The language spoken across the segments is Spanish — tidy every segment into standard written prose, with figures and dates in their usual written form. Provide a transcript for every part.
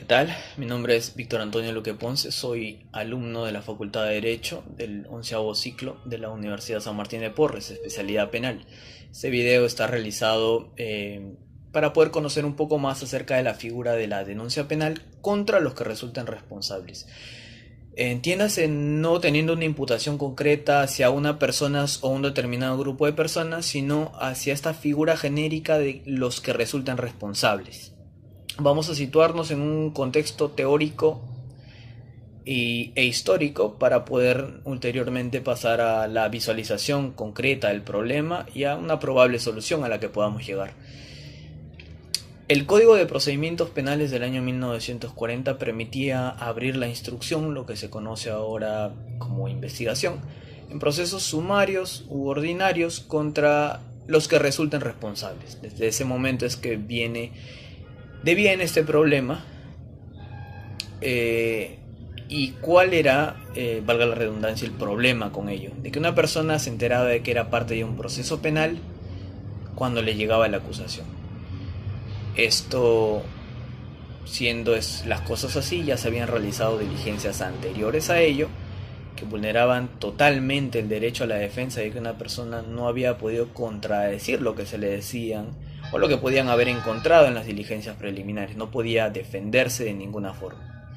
¿Qué tal? Mi nombre es Víctor Antonio Luque Ponce, soy alumno de la Facultad de Derecho del 11º ciclo de la Universidad San Martín de Porres, especialidad penal. Este video está realizado para poder conocer un poco más acerca de la figura de la denuncia penal contra los que resulten responsables. Entiéndase no teniendo una imputación concreta hacia una persona o un determinado grupo de personas, sino hacia esta figura genérica de los que resultan responsables. Vamos a situarnos en un contexto teórico e histórico para poder ulteriormente pasar a la visualización concreta del problema y a una probable solución a la que podamos llegar. El Código de Procedimientos Penales del año 1940 permitía abrir la instrucción, lo que se conoce ahora como investigación, en procesos sumarios u ordinarios contra los que resulten responsables. Desde ese momento es que viene este problema. ¿Y cuál era, valga la redundancia, el problema con ello? De que una persona se enteraba de que era parte de un proceso penal cuando le llegaba la acusación. Esto, siendo las cosas así, ya se habían realizado diligencias anteriores a ello que vulneraban totalmente el derecho a la defensa, de que una persona no había podido contradecir lo que se le decían o lo que podían haber encontrado en las diligencias preliminares. No podía defenderse de ninguna forma.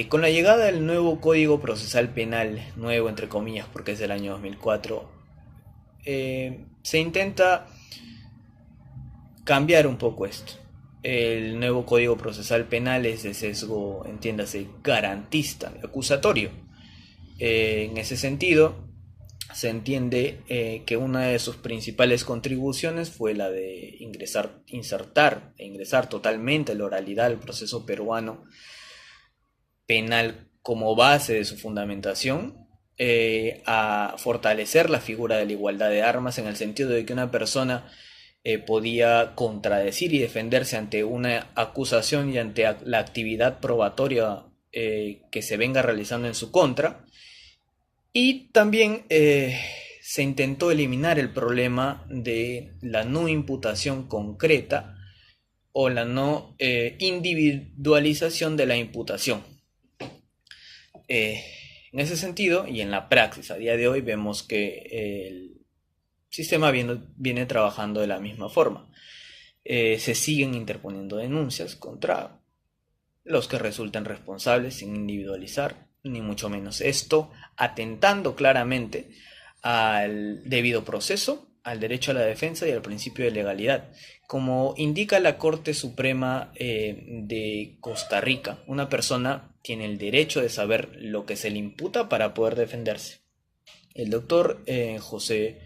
Con la llegada del nuevo Código Procesal Penal, nuevo entre comillas porque es del año 2004, se intenta cambiar un poco esto. El nuevo Código Procesal Penal es de sesgo, entiéndase, garantista, acusatorio. En ese sentido, se entiende que una de sus principales contribuciones fue la de insertar e ingresar totalmente la oralidad al proceso peruano penal como base de su fundamentación, a fortalecer la figura de la igualdad de armas, en el sentido de que una persona podía contradecir y defenderse ante una acusación y ante la actividad probatoria que se venga realizando en su contra. Y también se intentó eliminar el problema de la no imputación concreta o la no individualización de la imputación. En ese sentido, y en la praxis a día de hoy, vemos que el sistema viene trabajando de la misma forma. Se siguen interponiendo denuncias contra los que resulten responsables sin individualizar, ni mucho menos. Esto atentando claramente al debido proceso, al derecho a la defensa y al principio de legalidad. Como indica la Corte Suprema de Costa Rica, una persona tiene el derecho de saber lo que se le imputa para poder defenderse. El doctor José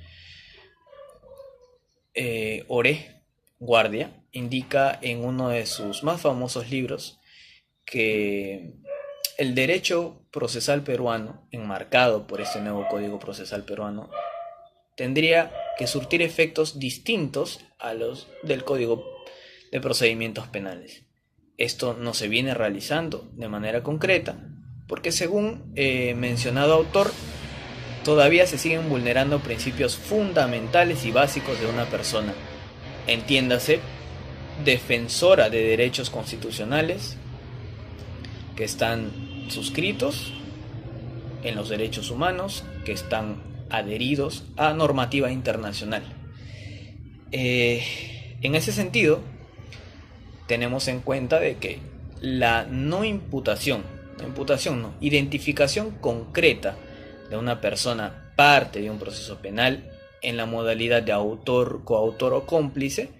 Oré Guardia indica en uno de sus más famosos libros que el derecho procesal peruano, enmarcado por este nuevo Código Procesal Peruano, tendría que surtir efectos distintos a los del Código de Procedimientos Penales. Esto no se viene realizando de manera concreta porque, según mencionado autor, todavía se siguen vulnerando principios fundamentales y básicos de una persona, entiéndase, defensora de derechos constitucionales que están suscritos en los derechos humanos, que están adheridos a normativa internacional. En ese sentido, tenemos en cuenta de que la identificación concreta de una persona parte de un proceso penal en la modalidad de autor, coautor o cómplice,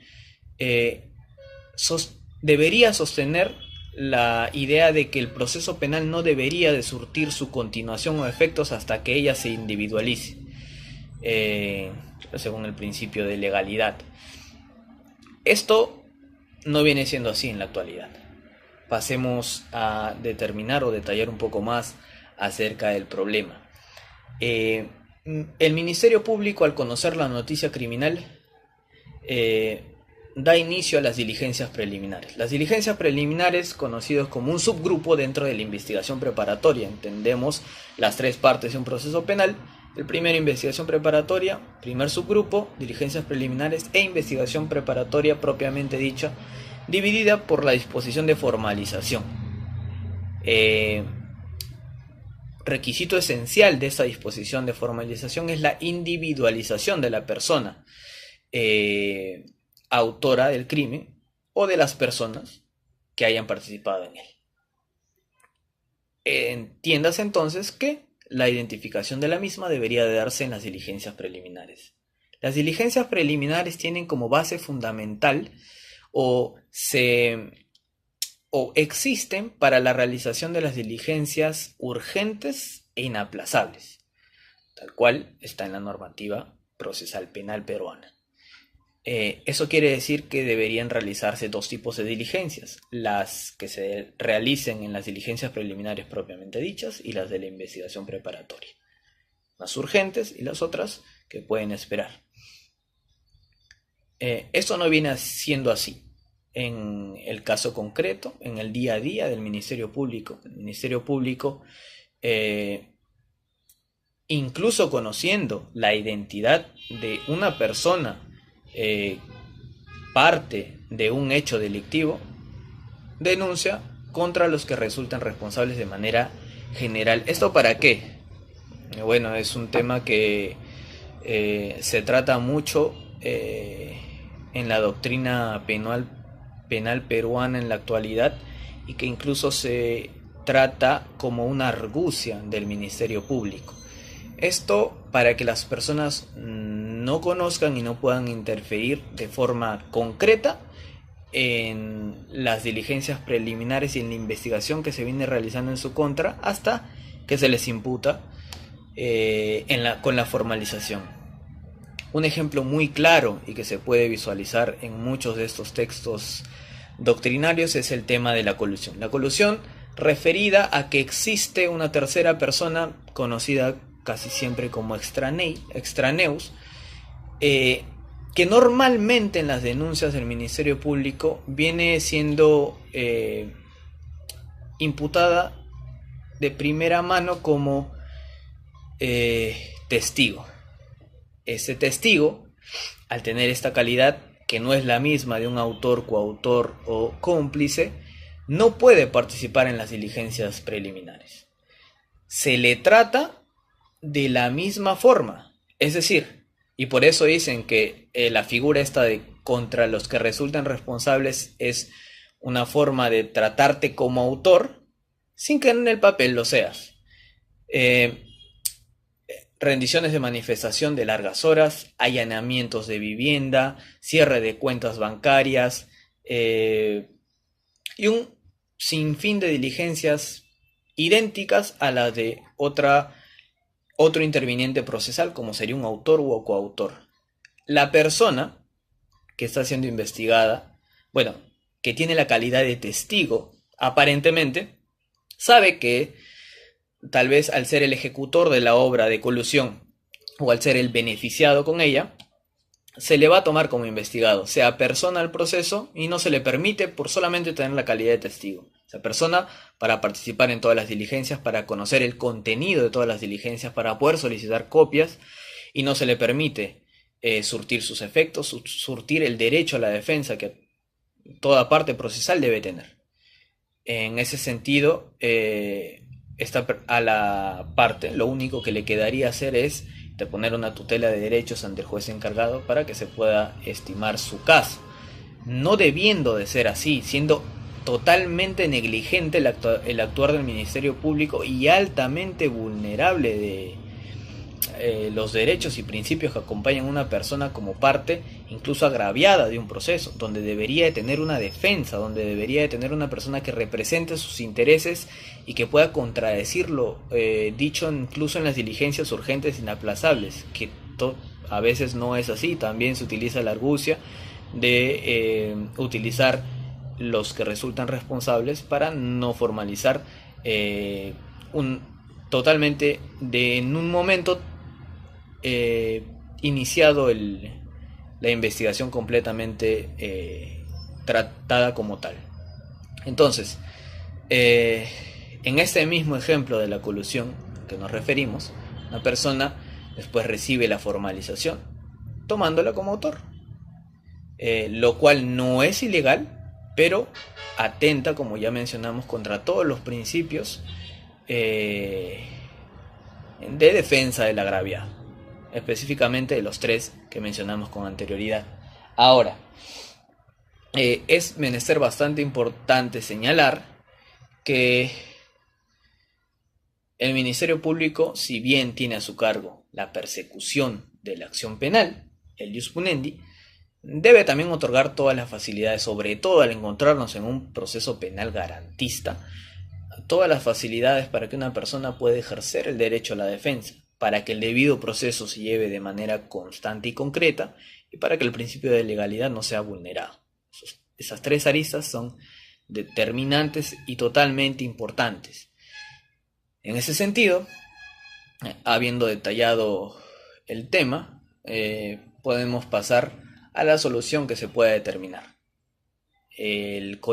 debería sostener la idea de que el proceso penal no debería de surtir su continuación o efectos hasta que ella se individualice, según el principio de legalidad. Esto no viene siendo así en la actualidad. Pasemos a determinar o detallar un poco más acerca del problema. El Ministerio Público, al conocer la noticia criminal, da inicio a las diligencias preliminares. Las diligencias preliminares, conocidos como un subgrupo dentro de la investigación preparatoria. Entendemos las tres partes de un proceso penal: el primero, investigación preparatoria; primer subgrupo, diligencias preliminares; e investigación preparatoria propiamente dicha, dividida por la disposición de formalización. Requisito esencial de esta disposición de formalización es la individualización de la persona autora del crimen o de las personas que hayan participado en él. Entiéndase entonces que la identificación de la misma debería de darse en las diligencias preliminares. Las diligencias preliminares tienen como base fundamental o existen para la realización de las diligencias urgentes e inaplazables, tal cual está en la normativa procesal penal peruana. Eso quiere decir que deberían realizarse dos tipos de diligencias: las que se realicen en las diligencias preliminares propiamente dichas y las de la investigación preparatoria, las urgentes y las otras que pueden esperar. Esto no viene siendo así en el caso concreto, en el día a día del Ministerio Público. El Ministerio Público, incluso conociendo la identidad de una persona parte de un hecho delictivo, denuncia contra los que resultan responsables de manera general. ¿Esto para qué? Bueno, es un tema que se trata mucho en la doctrina penal peruana en la actualidad, y que incluso se trata como una argucia del Ministerio Público. Esto para que las personas no conozcan y no puedan interferir de forma concreta en las diligencias preliminares y en la investigación que se viene realizando en su contra hasta que se les imputa con la formalización. Un ejemplo muy claro y que se puede visualizar en muchos de estos textos doctrinarios es el tema de la colusión. La colusión referida a que existe una tercera persona, conocida casi siempre como extraneus, que normalmente en las denuncias del Ministerio Público viene siendo imputada de primera mano como testigo. Ese testigo, al tener esta calidad, que no es la misma de un autor, coautor o cómplice, no puede participar en las diligencias preliminares. Se le trata de la misma forma, es decir, y por eso dicen que la figura esta de contra los que resultan responsables es una forma de tratarte como autor sin que en el papel lo seas. Rendiciones de manifestación de largas horas, allanamientos de vivienda, cierre de cuentas bancarias y un sinfín de diligencias idénticas a las de otro interviniente procesal, como sería un autor u coautor. La persona que está siendo investigada, bueno, que tiene la calidad de testigo, aparentemente, sabe que tal vez al ser el ejecutor de la obra de colusión o al ser el beneficiado con ella, se le va a tomar como investigado, sea persona al proceso, y no se le permite por solamente tener la calidad de testigo. Esa persona, para participar en todas las diligencias, para conocer el contenido de todas las diligencias, para poder solicitar copias, y no se le permite surtir sus efectos, surtir el derecho a la defensa que toda parte procesal debe tener. En ese sentido, a la parte lo único que le quedaría hacer es poner una tutela de derechos ante el juez encargado para que se pueda estimar su caso, no debiendo de ser así, siendo totalmente negligente el actuar del Ministerio Público y altamente vulnerable de los derechos y principios que acompañan a una persona como parte, incluso agraviada, de un proceso, donde debería de tener una defensa, donde debería de tener una persona que represente sus intereses y que pueda contradecir lo dicho incluso en las diligencias urgentes inaplazables, que a veces no es así. También se utiliza la argucia de utilizar los que resultan responsables para no formalizar totalmente en un momento iniciado la investigación completamente tratada como tal. Entonces, en este mismo ejemplo de la colusión que nos referimos, una persona después recibe la formalización tomándola como autor, lo cual no es ilegal, pero atenta, como ya mencionamos, contra todos los principios de defensa de la agraviado, específicamente de los tres que mencionamos con anterioridad. Ahora, es menester bastante importante señalar que el Ministerio Público, si bien tiene a su cargo la persecución de la acción penal, el ius punendi, debe también otorgar todas las facilidades, sobre todo al encontrarnos en un proceso penal garantista, todas las facilidades para que una persona pueda ejercer el derecho a la defensa, para que el debido proceso se lleve de manera constante y concreta, y para que el principio de legalidad no sea vulnerado. Esas tres aristas son determinantes y totalmente importantes. En ese sentido, habiendo detallado el tema, podemos pasar a la solución que se pueda determinar. El código